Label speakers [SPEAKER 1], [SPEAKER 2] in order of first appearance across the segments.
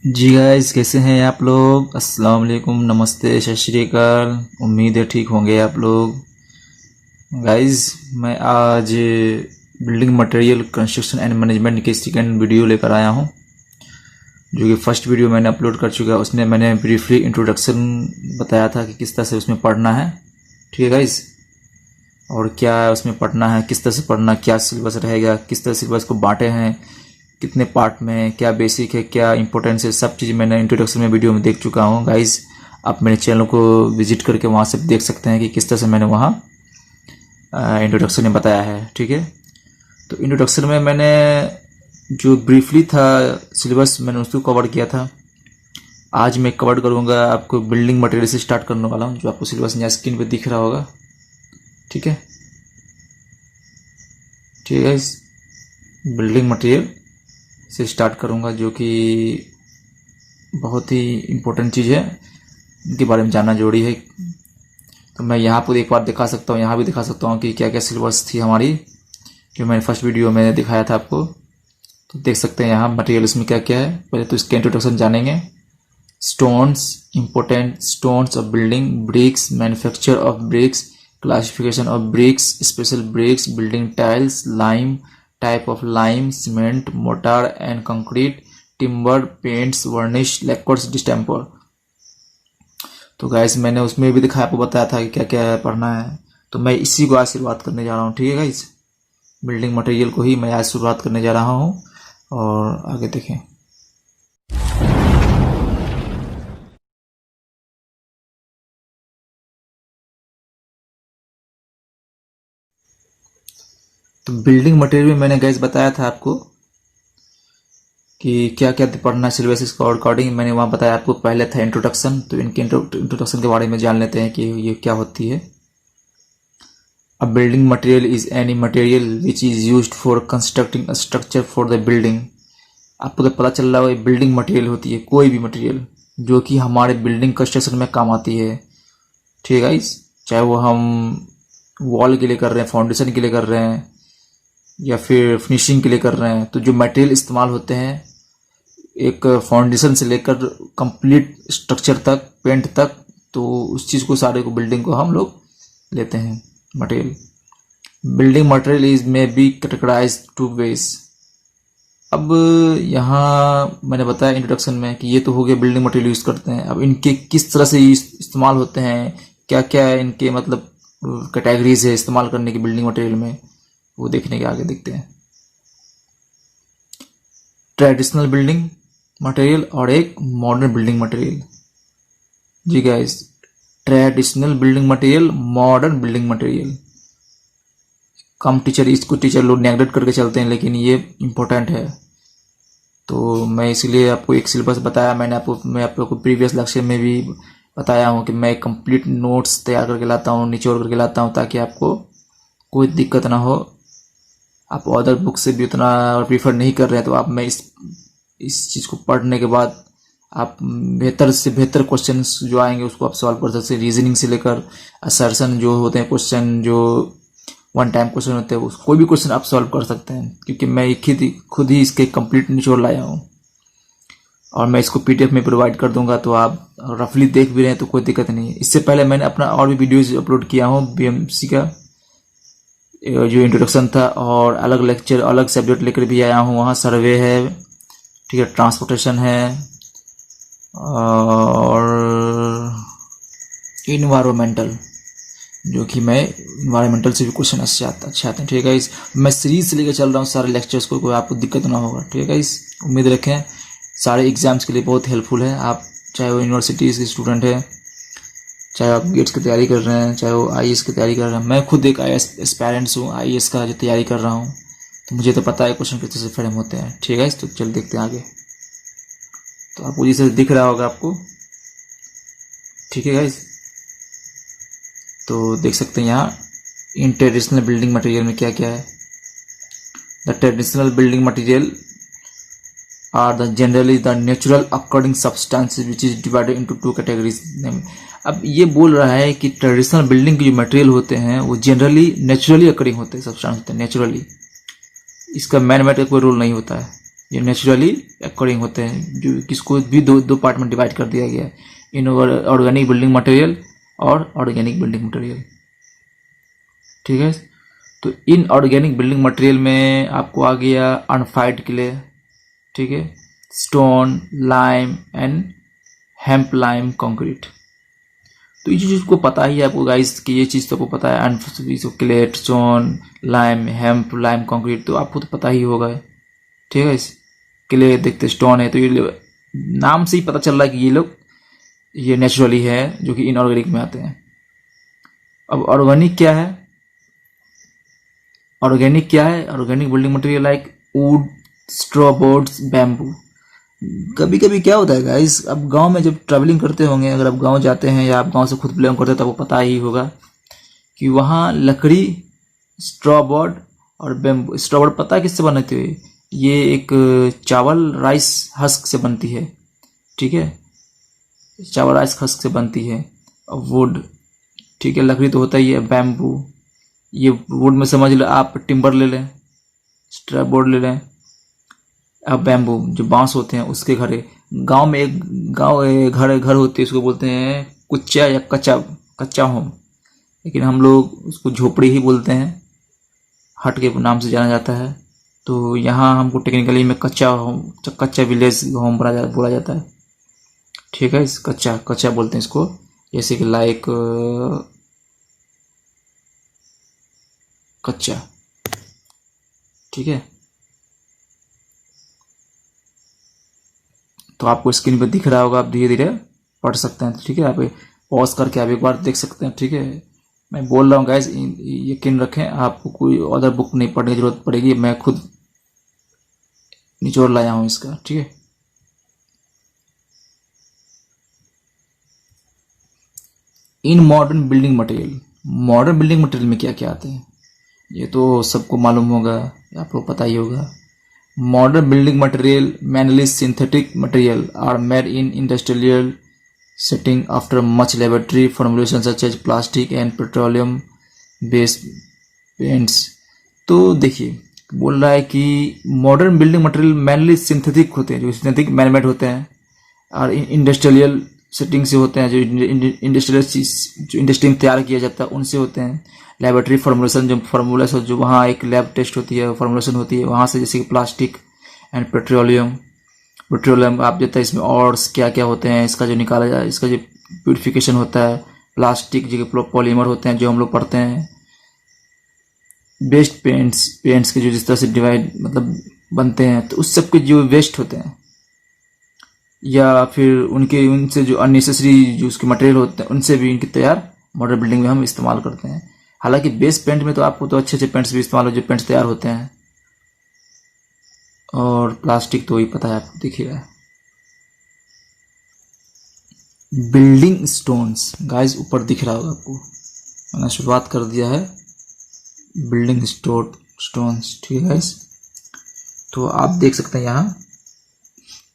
[SPEAKER 1] जी guys, कैसे हैं आप लोग। अस्सलाम वालेकुम, नमस्ते, सत श्री अकाल। उम्मीद है ठीक होंगे आप लोग। गाइस, मैं आज building material construction and management की सेकेंड वीडियो लेकर आया हूं, जो कि फर्स्ट वीडियो मैंने अपलोड कर चुका है। उसमें मैंने ब्रीफली इंट्रोडक्शन बताया था कि किस तरह से उसमें पढ़ना है। ठीक है गाइस, और क्या उसमें पढ़ना है, किस तरह से पढ़ना, क्या सिलेबस रहेगा, किस तरह सिलेबस को बांटे हैं, कितने पार्ट में, क्या बेसिक है, क्या इंपॉर्टेंस है, सब चीज़ मैंने इंट्रोडक्शन में वीडियो में देख चुका हूँ गाइस। आप मेरे चैनल को विजिट करके वहाँ से देख सकते हैं कि किस तरह से मैंने वहाँ इंट्रोडक्शन में बताया है। ठीक है, तो इंट्रोडक्शन में मैंने जो ब्रीफली था सिलेबस, मैंने उसको कवर किया था। आज मैं कवर करूँगा आपको बिल्डिंग मटेरियल से स्टार्ट करने वाला हूँ, जो आपको सिलेबस यहाँ स्क्रीन पर दिख रहा होगा। ठीक है, ठीक है गाइस, बिल्डिंग मटेरियल से स्टार्ट करूँगा, जो कि बहुत ही इम्पोर्टेंट चीज़ है, इनके बारे में जानना जरूरी है। तो मैं यहाँ पर एक बार दिखा सकता हूँ, यहाँ भी दिखा सकता हूँ कि क्या क्या सिलेबस थी हमारी, जो मैंने फर्स्ट वीडियो में दिखाया था आपको। तो देख सकते हैं यहाँ मटेरियल इसमें क्या क्या है। पहले तो इसके इंट्रोडक्शन जानेंगे। Stones, important stones of building, bricks, manufacture of bricks, classification of bricks, special bricks, building tiles, lime, type of lime, cement, mortar and concrete, timber, paints, varnish, lacquers, distemper. तो guys, मैंने उसमें भी दिखाया, आपको बताया था कि क्या क्या पढ़ना है। तो मैं इसी को आज शुरुआत करने जा रहा हूँ। ठीक है गाइस, बिल्डिंग मटेरियल को ही मैं आज शुरुआत करने जा रहा हूँ, और आगे देखें। तो बिल्डिंग मटेरियल में मैंने गैस बताया था आपको कि क्या क्या पढ़ना है सिलेबस के अकॉर्डिंग। मैंने वहाँ बताया आपको, पहले था इंट्रोडक्शन। तो इनके इंट्रोडक्शन के बारे में जान लेते हैं कि ये क्या होती है। A building material is any material which is used for constructing a structure for the building. आपको तो पता चल रहा है, बिल्डिंग मटेरियल होती है कोई भी मटेरियल जो कि हमारे बिल्डिंग कंस्ट्रक्शन में काम आती है। ठीक है गाइस, चाहे वो हम वॉल के लिए कर रहे हैं, फाउंडेशन के लिए कर रहे हैं, या फिर फिनिशिंग के लिए कर रहे हैं। तो जो मटेरियल इस्तेमाल होते हैं, एक फाउंडेशन से लेकर कंप्लीट स्ट्रक्चर तक, पेंट तक, तो उस चीज़ को, सारे को, बिल्डिंग को हम लोग लेते हैं मटेरियल। बिल्डिंग मटेरियल इज में बी कैटेगराइज टू वेज। अब यहाँ मैंने बताया इंट्रोडक्शन में कि ये तो हो गया बिल्डिंग मटेरियल यूज़ करते हैं। अब इनके किस तरह से इस्तेमाल होते हैं, क्या क्या इनके मतलब कैटेगरीज है इस्तेमाल करने की बिल्डिंग मटेरियल में, वो देखने के आगे देखते हैं। ट्रेडिशनल बिल्डिंग मटेरियल और एक मॉडर्न बिल्डिंग मटेरियल। जी guys, traditional building material, modern building material. कम इसको टीचर लोग नेगलेक्ट करके चलते हैं, लेकिन ये इम्पोर्टेंट है। तो मैं इसलिए आपको एक सिलेबस बताया। मैं आप लोग को प्रीवियस लेक्चर में भी बताया हूँ कि मैं कंप्लीट नोट्स तैयार करके लाता हूँ, निचोड़ करके लाता हूँ, ताकि आपको कोई दिक्कत ना हो। आप अदर बुक से भी उतना प्रीफर नहीं कर रहे हैं, तो आप मैं इस चीज़ को पढ़ने के बाद आप बेहतर से बेहतर क्वेश्चंस जो आएंगे उसको आप सॉल्व कर सकते हैं। रीजनिंग से लेकर असर्शन जो होते हैं, क्वेश्चन जो वन टाइम क्वेश्चन होते हैं, कोई भी क्वेश्चन आप सॉल्व कर सकते हैं, क्योंकि मैं खुद ही इसके कंप्लीट निचोड़ लाया हूँ। और मैं इसको पीडीएफ में प्रोवाइड कर दूंगा, तो आप रफली देख भी रहे हैं तो कोई दिक्कत नहीं है। इससे पहले मैंने अपना और भी वीडियोज अपलोड किया हूँ बीएमसी का, जो इंट्रोडक्शन था, और अलग लेक्चर, अलग सब्जेक्ट लेकर भी आया हूँ। वहाँ सर्वे है, ठीक है, ट्रांसपोर्टेशन है, और इन्वायरमेंटल, जो कि मैं इन्वायरमेंटल से भी क्वेश्चन अच्छे आते हैं। ठीक है इस मैं सीरीज से लेकर चल रहा हूँ सारे लेक्चर्स को, कोई आपको दिक्कत ना होगा। ठीक है इस उम्मीद रखें सारे एग्जाम्स के लिए बहुत हेल्पफुल है। आप चाहे वो यूनिवर्सिटीज़ के स्टूडेंट है, चाहे आप गेट्स की तैयारी कर रहे हैं, चाहे वो आईएएस की तैयारी कर रहे हैं। मैं खुद एक आईएएस एस्पायरेंट्स हूँ, आईएएस का जो तैयारी कर रहा हूँ, तो मुझे तो पता है क्वेश्चन किस तरह से फ्रेम होते हैं। ठीक है, तो चल देखते हैं आगे। तो आपको जैसे दिख रहा होगा आपको, ठीक है गाइस, तो देख सकते हैं यहाँ इन ट्रेडिशनल बिल्डिंग मटेरियल में क्या क्या है। The traditional building material are the generally the natural according substances which is divided into two categories. अब ये बोल रहा है कि ट्रेडिशनल बिल्डिंग के जो मटेरियल होते हैं वो जनरली नेचुरली अकॉर्डिंग होते हैं, सब्सटेंस होते हैं नेचुरली। इसका मैन मेड का कोई रोल नहीं होता है। ये नेचुरली अकॉर्डिंग होते हैं, जो किसको भी दो पार्ट में डिवाइड कर दिया गया है, इनऑर्गेनिक बिल्डिंग मटेरियल और ऑर्गेनिक बिल्डिंग मटेरियल। ठीक है, तो इनऑर्गेनिक बिल्डिंग मटेरियल में आपको आ गया अनफाइड क्ले, ठीक है, stone, lime and hemp lime concrete. तो ये चीज़ को पता ही है आपको गाइस कि ये चीज़ तो आपको पता है, clay, stone, lime, hemp lime concrete, तो आपको तो पता ही होगा। ठीक है, इस क्ले देखते स्टोन है, तो ये नाम से ही पता चल रहा है कि ये लोग ये नेचुरली है, जो कि इनऑर्गेनिक में आते हैं। अब ऑर्गेनिक क्या है? ऑर्गेनिक क्या है? Organic building material like would, straw boards, bamboo. कभी कभी क्या होता है गाइस, अब गांव में जब ट्रैवलिंग करते होंगे, अगर आप गांव जाते हैं या आप गांव से खुद बिलोंग करते हैं, तो आपको पता ही होगा कि वहाँ लकड़ी, स्ट्रॉ बोर्ड और बैम्बू। स्ट्रॉ बोर्ड पता है किससे बनती है? ये एक चावल राइस हस्क से बनती है। ठीक है, चावल राइस हस्क से बनती है। और वुड, ठीक है, लकड़ी तो होता ही है। बैम्बू, ये वुड में समझ लो आप टिम्बर ले लें, स्ट्रॉ बोर्ड ले लें। अब बैम्बू जो बांस होते हैं उसके घरे, गांव में एक घर होती है, उसको बोलते हैं कुच्चा या कच्चा, कच्चा होम, लेकिन हम लोग उसको झोपड़ी ही बोलते हैं, हट के नाम से जाना जाता है। तो यहाँ हमको टेक्निकली में कच्चा होम, कच्चा विलेज होम बोला जाता है। ठीक है, इस कच्चा कच्चा बोलते हैं इसको, जैसे कि लाइक कच्चा। ठीक है, तो आपको स्क्रीन पर दिख रहा होगा, आप धीरे धीरे पढ़ सकते हैं। ठीक है, आप पॉज करके आप एक बार देख सकते हैं। ठीक है, मैं बोल रहा हूँ गाइस, यकीन रखें, आपको कोई अदर बुक नहीं पढ़ने की जरूरत पड़ेगी, मैं खुद निचोड़ लाया हूँ इसका। ठीक है, in modern building material, modern building material में क्या क्या आते हैं ये तो सबको मालूम होगा, आपको पता ही होगा। Modern building material, mainly synthetic material, are made in industrial setting after much laboratory formulation such as plastic and petroleum based paints। तो देखिए, बोल रहा है कि modern building material mainly synthetic होते हैं, जो सिंथेटिक मैनमेड होते हैं, और इंडस्ट्रियल सेटिंग से होते हैं, जो इंडस्ट्रियल जो इंडस्ट्री में तैयार किया जाता है उनसे होते हैं। लेबोरेटरी फार्मूलेशन, जो फार्मूला जो वहाँ एक लैब टेस्ट होती है, फार्मूलेशन होती है वहाँ से, जैसे कि प्लास्टिक एंड पेट्रोलियम आप देता है, इसमें और क्या क्या होते हैं, इसका जो निकाला जाए, इसका जो प्यूरिफिकेशन होता है। प्लास्टिक जो पॉलीमर होते हैं जो हम लोग पढ़ते हैं। वेस्ट पेंट्स के जो जिस तरह से डिवाइड मतलब बनते हैं, तो उस सब के जो वेस्ट होते हैं, या फिर उनसे जो अननेसेसरी जो उसके मटेरियल होते हैं, उनसे भी इनकी तैयार मॉडर्न बिल्डिंग में हम इस्तेमाल करते हैं। हालांकि बेस पेंट में तो आपको तो अच्छे अच्छे पेंट्स भी इस्तेमाल हो, जो पेंट्स तैयार होते हैं। और प्लास्टिक तो ही पता है आपको, दिखेगा। बिल्डिंग स्टोन्स गाइस, ऊपर दिख रहा होगा आपको, मैंने शुरुआत कर दिया है बिल्डिंग स्टोन्स। ठीक है गाइस, तो आप देख सकते हैं यहाँ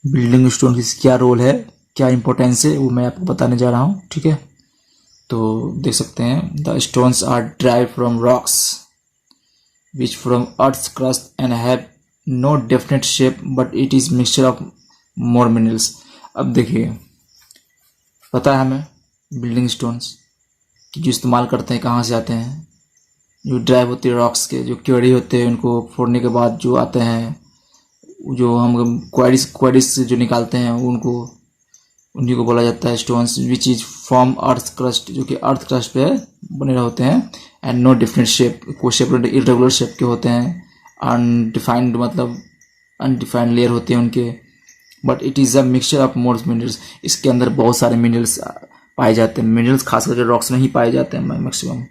[SPEAKER 1] बिल्डिंग स्टोन की क्या रोल है, क्या इंपॉर्टेंस है, वो मैं आपको बताने जा रहा हूँ। ठीक है, तो देख सकते हैं, the stones are drive from rocks which from earth's crust and have no definite shape but it is mixture of more minerals. अब देखिए, पता है हमें बिल्डिंग स्टोन्स की जो इस्तेमाल करते हैं कहाँ से आते हैं, जो ड्राइव होते हैं रॉक्स के, जो क्वेरी होते हैं उनको फोड़ने के बाद जो आते हैं, जो हम क्वेरीज से जो निकालते हैं उन्हीं को बोला जाता है stones, which is form earth crust, जो कि अर्थ क्रस्ट पे बने होते हैं। एंड नो डिफरेंट शेप, कोई शेप इरेगुलर शेप के होते हैं, अनडिफाइंड मतलब अनडिफाइंड लेयर होते हैं उनके, but it is a mixture of more minerals. इसके अंदर बहुत सारे मिनरल्स पाए जाते हैं, मिनरल्स खास करके रॉक्स में ही पाए जाते हैं maximum.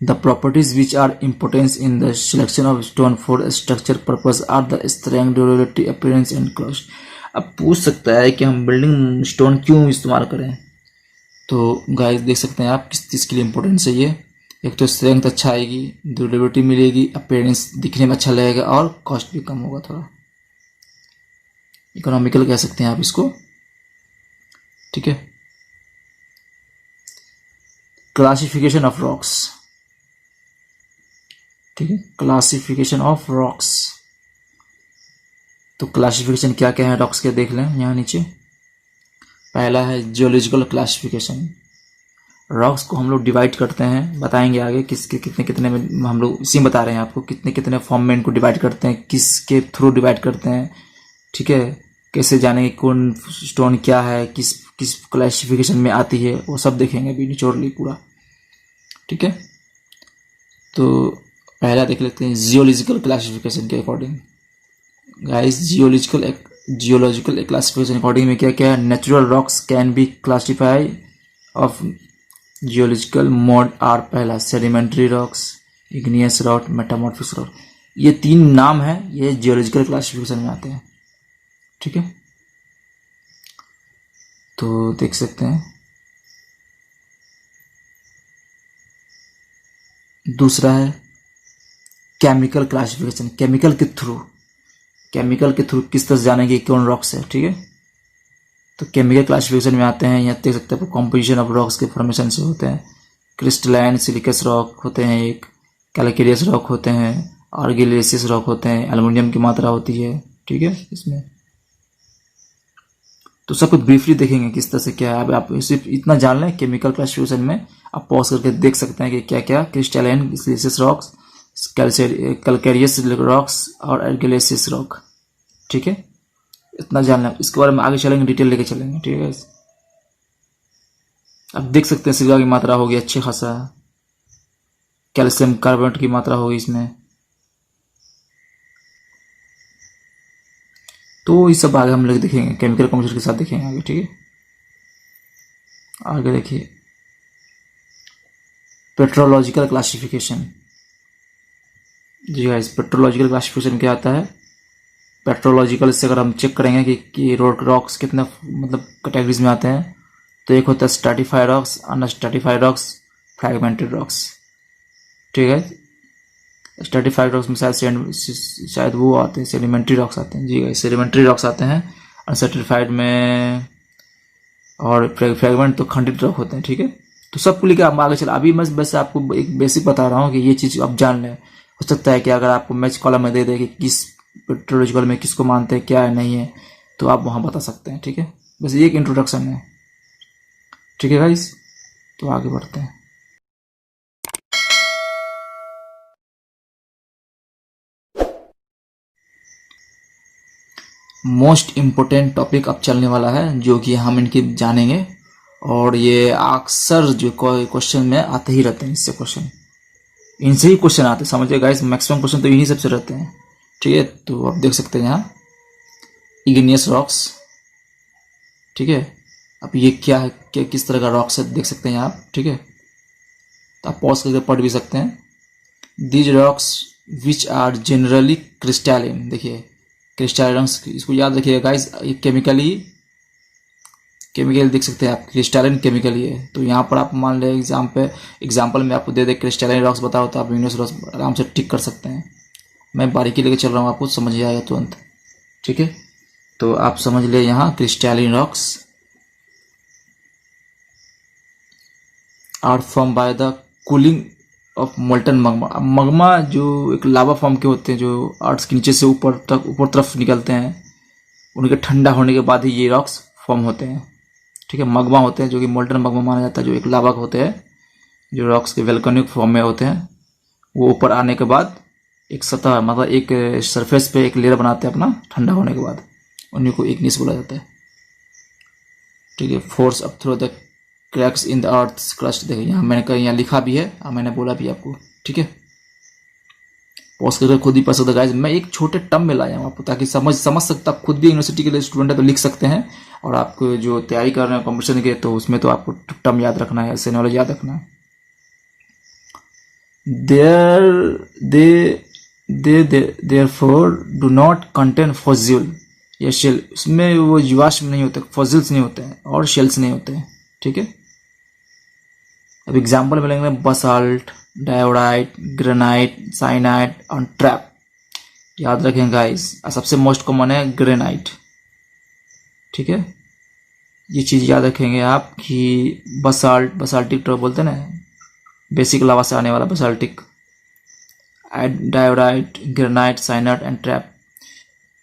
[SPEAKER 1] The properties which are important in the selection of stone for structure purpose are the strength, durability, appearance and cost। अब पूछ सकता है कि हम बिल्डिंग स्टोन क्यों इस्तेमाल करें, तो गाइस देख सकते हैं आप किस चीज़ के लिए इम्पोर्टेंस है ये। एक तो स्ट्रेंथ अच्छा आएगी, ड्यूरेबिलिटी मिलेगी, अपीयरेंस दिखने में अच्छा लगेगा, और कॉस्ट भी कम होगा, थोड़ा इकोनॉमिकल कह सकते हैं आप इसको। ठीक है, क्लासिफिकेशन ऑफ रॉक्स। ठीक है, क्लासिफिकेशन ऑफ रॉक्स, तो क्लासिफिकेशन क्या क्या है रॉक्स के देख लें यहाँ नीचे। पहला है जियोलॉजिकल क्लासिफिकेशन। रॉक्स को हम लोग डिवाइड करते हैं, बताएंगे आगे किसके कितने कितने में, हम लोग इसी में बता रहे हैं आपको कितने कितने फॉर्म में इनको डिवाइड करते हैं, किसके थ्रू डिवाइड करते हैं, ठीक है। कैसे जानेंगे कौन स्टोन क्या है, किस किस क्लासिफिकेशन में आती है, वो सब देखेंगे अभी निचोड़ली पूरा, ठीक है। तो पहला देख लेते हैं जियोलॉजिकल क्लासिफिकेशन के according. Guys geological classification according में क्या क्या है। Natural rocks can be classify of geological mode are, पहला sedimentary rocks, igneous rock, metamorphic rock. ये 3 नाम है, ये जियोलॉजिकल क्लासिफिकेशन में आते हैं, ठीक है। तो देख सकते हैं दूसरा है केमिकल क्लासिफिकेशन। केमिकल के थ्रू किस तरह से जानेंगे कौन रॉक्स है, ठीक है। तो केमिकल क्लासिफिकेशन में आते हैं, यहाँ देख सकते हैं कॉम्पोजिशन ऑफ रॉक्स के फॉर्मेशन से होते हैं। क्रिस्टलाइन सिलिकस रॉक होते हैं, एक कैलकेरियस रॉक होते हैं, आर्गिलेसियस रॉक होते हैं, एल्युमिनियम की मात्रा होती है, ठीक है इसमें। तो सब कुछ ब्रीफली देखेंगे किस तरह से क्या है। अब आप सिर्फ इतना जान लें केमिकल क्लासिफिकेशन में आप पॉज करके देख सकते हैं कि क्या क्या crystalline silicus rocks, calcareous rocks और आर्गिलेसियस रॉक, ठीक है। इतना जानना है, इसके बारे में आगे चलेंगे, डिटेल लेके चलेंगे, ठीक है। अब देख सकते हैं सिल्वर की मात्रा होगी अच्छी खासा, कैल्शियम कार्बोनेट की मात्रा होगी इसमें। तो ये सब आगे हम लोग देखेंगे, केमिकल कॉम्पोजिशन के साथ देखेंगे आगे, ठीक है। आगे देखिए पेट्रोलॉजिकल क्लासिफिकेशन। जी गाइस, पेट्रोलॉजिकल क्लासिफिकेशन क्या आता है। पेट्रोलॉजिकल से अगर हम चेक करेंगे कि रॉक्स कितने मतलब कैटेगरीज में आते हैं, तो एक होता है stratified rocks, unstratified rocks, fragmented rocks, ठीक है। स्ट्रैटिफाइड रॉक्स में शायद वो आते हैं सेडिमेंट्री रॉक्स आते हैं। जी गाइस, सेडिमेंट्री रॉक्स आते हैं अनस्ट्रैटिफाइड में, और फ्रैगमेंट तो खंडित रॉक होते हैं, ठीक है। तो सबको लेकर हम आगे चला। अभी मैं बस आपको एक बेसिक बता रहा हूँ कि ये चीज़ आप जान लें। हो सकता है कि अगर आपको मैच कॉलम में दे दे कि किस पेट्रोलॉजिकल में किसको मानते हैं क्या है नहीं है, तो आप वहाँ बता सकते हैं, ठीक है। बस ये एक इंट्रोडक्शन है, ठीक है गाइस। तो आगे बढ़ते हैं। मोस्ट इम्पोर्टेंट टॉपिक अब चलने वाला है, जो कि हम इनके जानेंगे, और ये अक्सर जो क्वेश्चन में आते ही रहते हैं, इससे क्वेश्चन इनसे ही क्वेश्चन आते हैं, समझिए गाइस। मैक्सिमम क्वेश्चन तो इन्हीं सबसे रहते हैं, ठीक है। तो आप देख सकते हैं यहाँ इग्नियस रॉक्स, ठीक है। अब ये क्या है, क्या किस तरह का रॉक्स है देख सकते हैं आप, ठीक है। तो आप पॉज करके पढ़ भी सकते हैं। These rocks which are generally crystalline, देखिए क्रिस्टल रॉक्स, इसको याद रखिएगा गाइस। ये केमिकल देख सकते हैं आप, क्रिस्टलाइन केमिकल ही है। तो यहाँ पर आप मान लें एग्जाम्पल में आपको दे दे क्रिस्टलाइन रॉक्स बताओ, तो आप इग्नियस रॉक्स आराम से टिक कर सकते हैं। मैं बारीकी लेके चल रहा हूँ, आपको समझ आएगा तुरंत, ठीक है। तो आप समझ ले यहाँ crystalline rocks are form by the cooling of molten magma. Magma जो एक लावा फॉर्म के होते हैं, जो अर्थ के नीचे से ऊपर तरफ निकलते हैं, उनके ठंडा होने के बाद ही ये रॉक्स फॉर्म होते हैं, ठीक है। मगमा होते हैं जो कि मोल्टन मगमा माना जाता है, जो एक लावा होते हैं, जो रॉक्स के वोल्केनिक फॉर्म में होते हैं। वो ऊपर आने के बाद एक सतह, मतलब एक सरफेस पे एक लेयर बनाते हैं अपना ठंडा होने के बाद, उन्हीं को इग्नियस बोला जाता है, ठीक है। Force up through the cracks in the earth crust, देखिए यहाँ मैंने कहीं यहाँ लिखा भी है और मैंने बोला भी आपको, ठीक है। पॉज करके खुद ही पढ़ सकते गाइस। मैं एक छोटे टर्म में लाया हूँ आपको, ताकि समझ सकता, आप खुद भी यूनिवर्सिटी के लिए स्टूडेंट है तो लिख सकते हैं, और आपको जो तैयारी कर रहे हैं कॉम्पिटिशन के, तो उसमें तो आपको टर्म याद रखना है, ऐसे नॉलेज याद रखना है। Therefore do not contain fossil, या शेल, उसमें वो जीवाश्म नहीं होते, फॉसिल्स नहीं होते हैं और शेल्स नहीं होते हैं, ठीक है। अब एग्जाम्पल मिलेंगे बसाल्ट, डायोडाइट, ग्रेनाइट, साइनाइट और ट्रैप, याद रखें गाइस। सबसे मोस्ट कॉमन है ग्रेनाइट, ठीक है। ये चीज़ याद रखेंगे आप कि बसाल्टिक ट्रैप बोलते हैं ना, बेसिक लावा से आने वाला बसाल्टिक, डायोडाइट, ग्रेनाइट, साइनाइट एंड ट्रैप।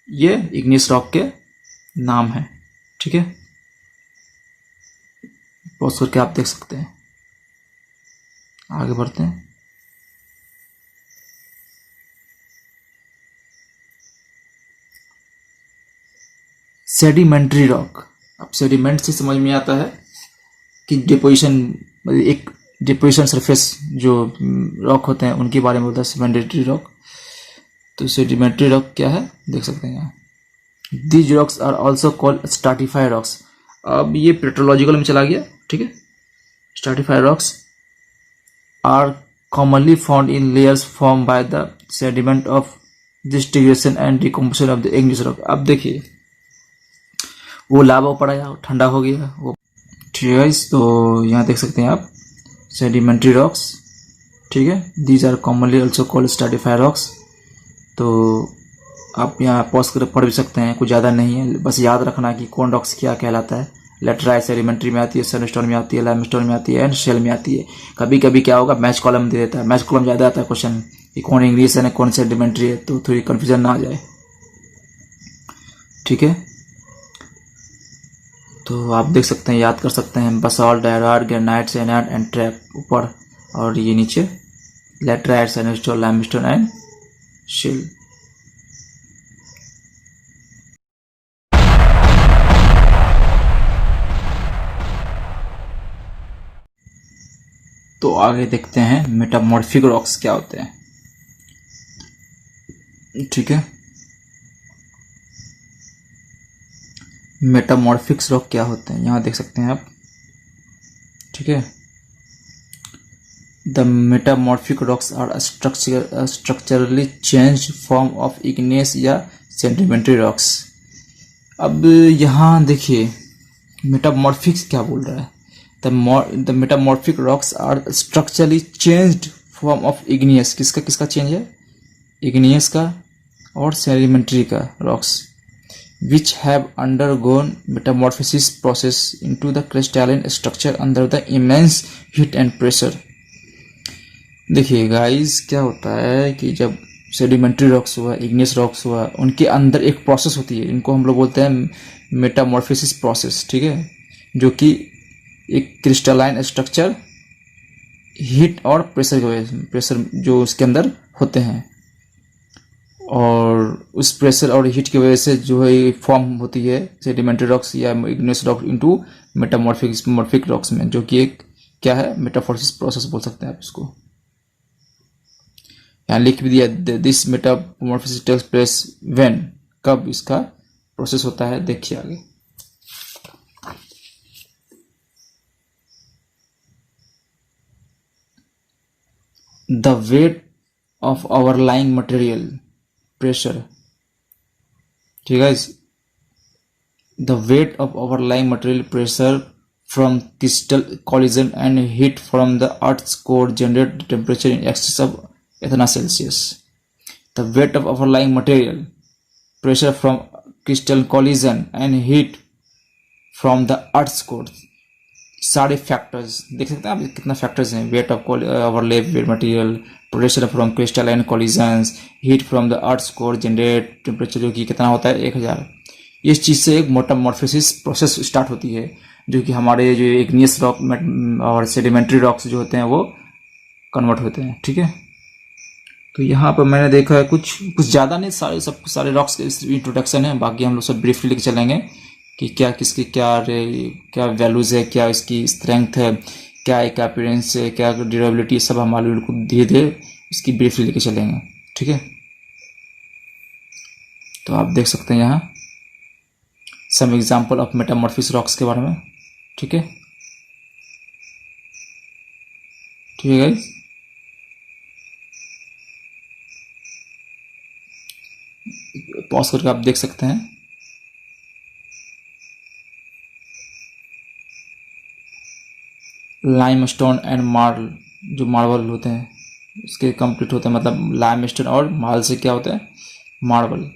[SPEAKER 1] ये इग्नियस रॉक के नाम है। ठीक है, पॉज करके आप देख सकते हैं। आगे बढ़ते हैं। Sedimentary rock. अब सेडिमेंट से समझ में आता है कि डिपोजिशन, एक डिपोजिशन सरफेस जो रॉक होते हैं उनके बारे में होता है सेडिमेंट्री रॉक। तो सेडिमेंट्री रॉक क्या है देख सकते हैं यहाँ। These rocks are also called stratified rocks. अब ये पेट्रोलॉजिकल में चला गया। ठीक है, stratified rocks are commonly found in layers formed by the sediment of disintegration and decomposition of the igneous rock। अब देखिए वो लावा पड़ा या ठंडा हो गया वो। ठीक है, तो यहाँ देख सकते हैं आप सेडिमेंट्री रॉक्स। ठीक है, these are commonly also called stratified rocks. तो आप यहाँ पॉज कर पढ़ भी सकते हैं, कुछ ज़्यादा नहीं है, बस याद रखना कि कौन रॉक्स क्या कहलाता है। लेटराइट सेडिमेंट्री में आती है, सैंडस्टोन में आती है, लाइमस्टोन में आती है एंड शेल में आती है। कभी कभी क्या होगा, मैच कॉलम दे देता है, मैच कॉलम ज़्यादा आता है क्वेश्चन कि कौन इंग्लिश है कौन सेडिमेंट्री है, तो थोड़ी कन्फ्यूजन ना आ जाए। ठीक है, तो आप देख सकते हैं, याद कर सकते हैं, basalt, diorite, granite, syenite and trap ऊपर, और ये नीचे laterite, sandstone, limestone and shale. तो आगे देखते हैं मेटामॉर्फिक रॉक्स क्या होते हैं। ठीक है, मेटामॉर्फिक्स रॉक क्या होते हैं यहाँ देख सकते हैं आप। ठीक है, the metamorphic rocks are structurally change form of igneous या सेडिमेंट्री रॉक्स। अब यहाँ देखिए मेटामॉर्फिक्स क्या बोल रहा है। The metamorphic rocks are structurally changed form of igneous। किसका किसका चेंज है, igneous का और sedimentary का rocks which have undergone metamorphosis process into the crystalline structure under the immense heat and pressure। देखिए गाइस क्या होता है कि जब सेडिमेंट्री रॉक्स हुआ, इग्नियस रॉक्स हुआ, उनके अंदर एक प्रोसेस होती है, इनको हम लोग बोलते हैं मेटामॉर्फोसिस प्रोसेस। ठीक है, जो कि एक क्रिस्टलाइन स्ट्रक्चर, हीट और प्रेशर की वजह से, प्रेशर जो उसके अंदर होते हैं, और उस प्रेशर और हीट की वजह से जो है फॉर्म होती है सेडिमेंट्री रॉक्स या igneous rock into metamorphic rocks में, जो कि एक क्या है, मेटामॉर्फोसिस प्रोसेस बोल सकते हैं आप इसको। यहाँ लिख भी दिया, this metamorphosis takes place when, कब इसका प्रोसेस होता है, देखिए आगे। The weight of overlying material pressure। ठीक है, the weight of overlying material pressure from crystal collision and heat from the earth's core generate temperature in excess of ethanol Celsius। The weight of overlying material pressure from crystal collision and heat from the earth's core, सारे factors देख सकते हैं आप, कितना factors हैं, weight of overlap wait material, pressure from crystalline collisions, heat from the earth core, generate temperature जो कि कितना होता है 1000। इस चीज़ से एक मेटामॉर्फोसिस प्रोसेस स्टार्ट होती है, जो कि हमारे जो इग्नियस रॉक और सेडिमेंट्री रॉक्स जो होते हैं वो कन्वर्ट होते हैं। ठीक है, तो यहाँ पर मैंने देखा है कुछ ज़्यादा नहीं, सारे रॉक्स के इंट्रोडक्शन है, बाकी हम लोग सब ब्रीफली लेके चलेंगे कि क्या किसकी क्या वैल्यूज़ है, क्या इसकी स्ट्रेंथ है, क्या एक अपीयरेंस है, क्या ड्यूरेबिलिटी, सब हमारे को धीरे धीरे इसकी ब्रीफली लेके चलेंगे। ठीक है, तो आप देख सकते हैं यहाँ some example of metamorphic rocks के बारे में। ठीक है, ठीक है गाइस, पॉज करके आप देख सकते हैं। लाइमस्टोन एंड मार्बल, जो मार्बल होते हैं इसके कंप्लीट होते हैं, मतलब लाइमस्टोन और मार्बल से क्या होता है, मार्बल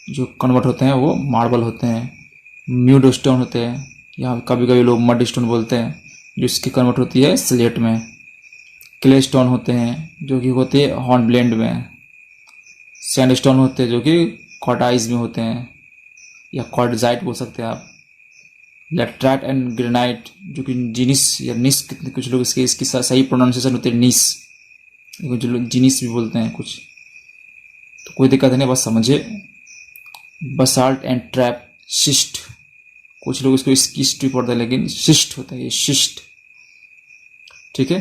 [SPEAKER 1] जो कन्वर्ट होते हैं वो मार्बल होते हैं। म्यूड स्टोन होते हैं, यहाँ कभी कभी लोग मड स्टोन बोलते हैं, जो इसकी कन्वर्ट होती है स्लेट में। क्ले स्टोन होते हैं जो कि होते हैं हॉर्न ब्लेंड में। सैंडस्टोन होते हैं जो कि क्वार्टाइज में होते हैं, या क्वार्टजाइट बोल सकते हैं आप। लेटराइट एंड ग्रेनाइट, जो कि जिनिस या निस, कुछ लोग इसकी सही प्रोनाउंसिएशन होती है निस, कुछ लोग जिनिस भी बोलते हैं कुछ, तो कोई दिक्कत नहीं, बस समझे। बसाल्ट एंड ट्रैप शिस्ट, कुछ लोग इसको स्किस्ट भी पढ़ते हैं, लेकिन शिस्ट होता है ये, शिस्ट। ठीक है,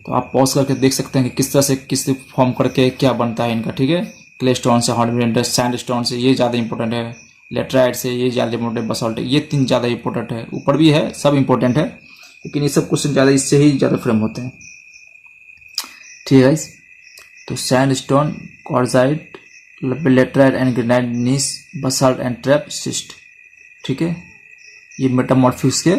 [SPEAKER 1] तो आप पॉज करके देख सकते हैं कि किस तरह से किस फॉर्म करके क्या बनता है इनका। ठीक है, क्ले स्टोन से, हार्डवेयर सैंड स्टोन से, ये ज़्यादा इंपॉर्टेंट है। लेटराइट से ये ज़्यादा इंपॉर्टेंट है। बसाल्ट, ये 3 ज़्यादा इंपॉर्टेंट है। ऊपर भी है, सब इंपॉर्टेंट है, लेकिन ये सब क्वेश्चन ज़्यादा इससे ही ज़्यादा फ्रेम होते हैं। ठीक है गाइस, तो sandstone, quartzite, laterite and granite, gneiss, basalt and trap schist. ठीक है, ये मेटामॉर्फिस के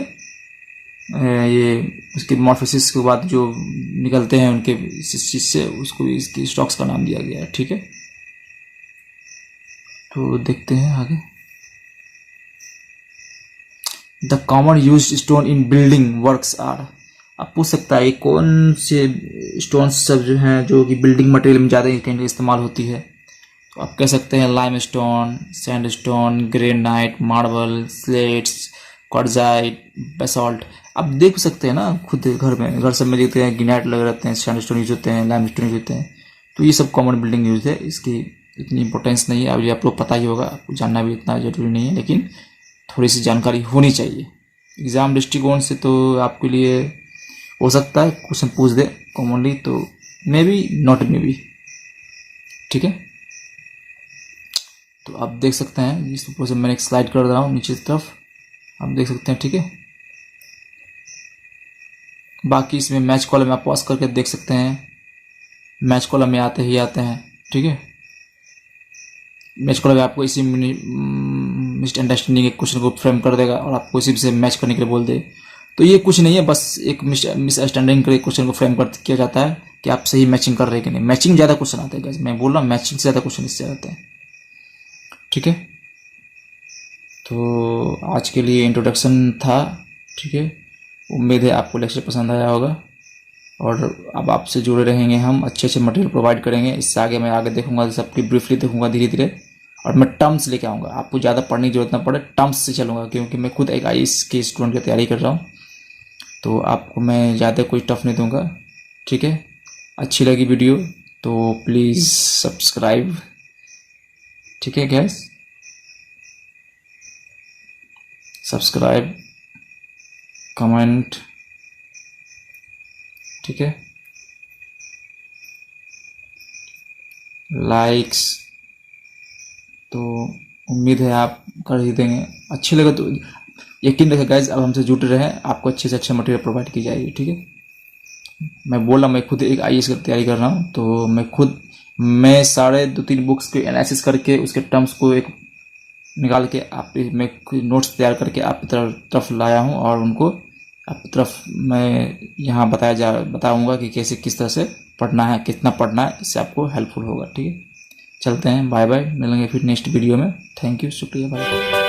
[SPEAKER 1] ये उसके मॉर्फोसिस के बाद जो निकलते हैं उनके सिस से, उसको इसकी स्टॉक्स का नाम दिया गया है। ठीक है, तो देखते हैं आगे। The common use stone in building works are, आप पूछ सकता है कौन से स्टोन सब जो हैं जो कि बिल्डिंग मटेरियल में ज़्यादा इस्तेमाल होती है, तो आप कह सकते हैं lime stone, sand stone, granite, marble, slates, quartzite, basalt. आप देख सकते हैं ना खुद घर में, घर सब में देखते हैं ग्रेनाइट लगे रहते हैं, सैंड स्टोन यूज होते हैं, लाइम स्टोन यूज होते हैं, तो ये सब कॉमन बिल्डिंग यूज है। इसकी इतनी इंपॉर्टेंस नहीं है, अब ये आप लोग पता ही होगा, आपको जानना भी इतना जरूरी नहीं है, लेकिन थोड़ी सी जानकारी होनी चाहिए। एग्ज़ाम दृष्टिकोण से तो आपके लिए हो सकता है क्वेश्चन पूछ दे कॉमनली, तो may be not may be. ठीक है, तो आप देख सकते हैं, इस ऊपर से मैंने एक स्लाइड कर रहा हूँ नीचे की तरफ, आप देख सकते हैं। ठीक है, बाकी इसमें मैच कॉलम आप पॉज करके देख सकते हैं, मैच कॉलम में आते ही आते हैं। ठीक है, मैच कॉलम आपको इसी मिसअंडरस्टैंडिंग के क्वेश्चन को फ्रेम कर देगा और आपको इसी से मैच करने के लिए बोल दे, तो ये कुछ नहीं है, बस एक मिसअंडरस्टैंडिंग के क्वेश्चन को फ्रेम कर किया जाता है कि आप सही मैचिंग कर रहे हैं कि नहीं। मैचिंग ज़्यादा क्वेश्चन आते हैं, मैं बोल रहा हूँ मैचिंग से ज़्यादा क्वेश्चन इससे आते हैं। ठीक है, तो आज के लिए इंट्रोडक्शन था। ठीक है, उम्मीद है आपको लेक्चर पसंद आया होगा, और अब आपसे जुड़े रहेंगे हम, अच्छे अच्छे मटेरियल प्रोवाइड करेंगे। इससे आगे मैं आगे देखूंगा, सबकी ब्रीफली देखूंगा धीरे धीरे, और मैं टर्म्स लेके आऊँगा, आपको ज़्यादा पढ़ने की जरूरत ना पड़े, टर्म्स से चलूँगा, क्योंकि मैं खुद एक IAS के स्टूडेंट की तैयारी कर रहा हूँ, तो आपको मैं ज़्यादा कोई टफ नहीं दूंगा। ठीक है, अच्छी लगी वीडियो तो प्लीज़ सब्सक्राइब। ठीक है गैस, सब्सक्राइब, कमेंट। ठीक है, लाइक्स, तो उम्मीद है आप कर ही देंगे। अच्छे लगे तो यकीन रखें गाइज, अब हमसे जुटे रहें, आपको अच्छे से अच्छा मटेरियल प्रोवाइड की जाएगी। ठीक है, मैं बोल रहा, मैं खुद एक IAS की तैयारी कर रहा हूँ, तो मैं साढ़े 2-3 बुक्स के एनालिसिस करके उसके टर्म्स को एक निकाल के आप मैं नोट्स तैयार करके आपकी तरफ लाया हूँ, और उनको आपकी तरफ मैं यहाँ बताऊँगा कि कैसे किस तरह से पढ़ना है, कितना पढ़ना है, इससे आपको हेल्पफुल होगा। ठीक है, चलते हैं, बाय बाय, मिलेंगे फिर नेक्स्ट वीडियो में। थैंक यू, शुक्रिया, बाय।